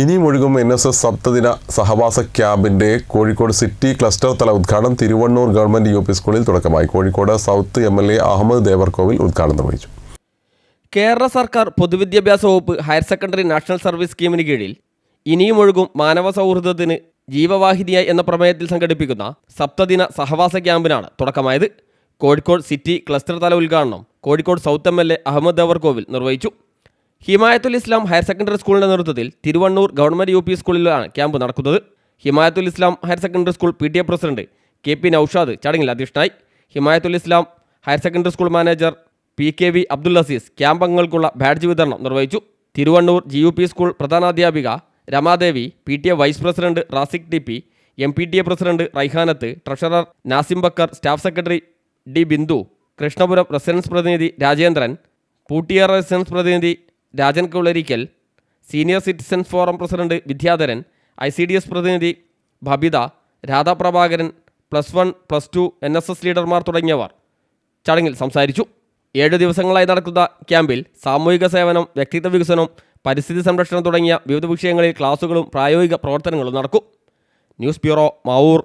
ഇനിയും ഒഴുകും NSS സപ്തദിന സഹവാസ ക്യാമ്പിന്റെ കോഴിക്കോട് സിറ്റി ക്ലസ്റ്റർ തല ഉദ്ഘാടനം തിരുവണ്ണൂർ ഗവൺമെന്റ് UP സ്കൂളിൽ തുടക്കമായി. കോഴിക്കോട് സൗത്ത് MLA അഹമ്മദ് ദേവർകോവിൽ ഉദ്ഘാടനം നിർവഹിച്ചു. കേരള സർക്കാർ പൊതുവിദ്യാഭ്യാസ വകുപ്പ് ഹയർ സെക്കൻഡറി നാഷണൽ സർവീസ് സ്കീമിന് കീഴിൽ ഇനിയും ഒഴുകും മാനവ സൗഹൃദത്തിന് ജീവവാഹിനിയായി എന്ന പ്രമേയത്തിൽ സംഘടിപ്പിക്കുന്ന സപ്തദിന സഹവാസ ക്യാമ്പിനാണ് തുടക്കമായത്. കോഴിക്കോട് സിറ്റി ക്ലസ്റ്റർ തല ഉദ്ഘാടനം കോഴിക്കോട് സൗത്ത് MLA അഹമ്മദ് ദേവർകോവിൽ നിർവഹിച്ചു. ഹിമായത്തുൽ ഇസ്ലാം ഹയർ സെക്കൻഡറി സ്കൂളിൻ്റെ നേതൃത്വത്തിൽ തിരുവണ്ണൂർ ഗവൺമെൻറ് UP സ്കൂളിലാണ് ക്യാമ്പ് നടക്കുന്നത്. Himayathul Islam higher secondary school PTA president KP Naushad ചടങ്ങിൽ അധ്യക്ഷനായി. Himayathul Islam higher secondary school manager PKV Abdul Azeez camp അംഗങ്ങൾക്കുള്ള ബാഡ്ജ് വിതരണം നിർവഹിച്ചു. തിരുവണ്ണൂർ GUP സ്കൂൾ പ്രധാനാധ്യാപിക Ramadevi, PTA vice president Raziq TP, MPTA president Raihanath, treasurer Nasim Bakkar, staff secretary D Bindu, Krishnapuram residents പ്രതിനിധി രാജേന്ദ്രൻ, പൂട്ടിയാർ റെസിഡൻസ് പ്രതിനിധി Rajan Kularikkal, senior citizens forum president Vidyadharan, ICDS പ്രതിനിധി ഭബിത, രാധാപ്രഭാകരൻ, +1, +2 NSS ലീഡർമാർ തുടങ്ങിയവർ ചടങ്ങിൽ സംസാരിച്ചു. 7 ദിവസങ്ങളായി നടക്കുന്ന ക്യാമ്പിൽ സാമൂഹിക സേവനം, വ്യക്തിത്വ വികസനം, പരിസ്ഥിതി സംരക്ഷണം തുടങ്ങിയ വിവിധ വിഷയങ്ങളിൽ ക്ലാസുകളും പ്രായോഗിക പ്രവർത്തനങ്ങളും നടക്കും. News bureau, Mavoor.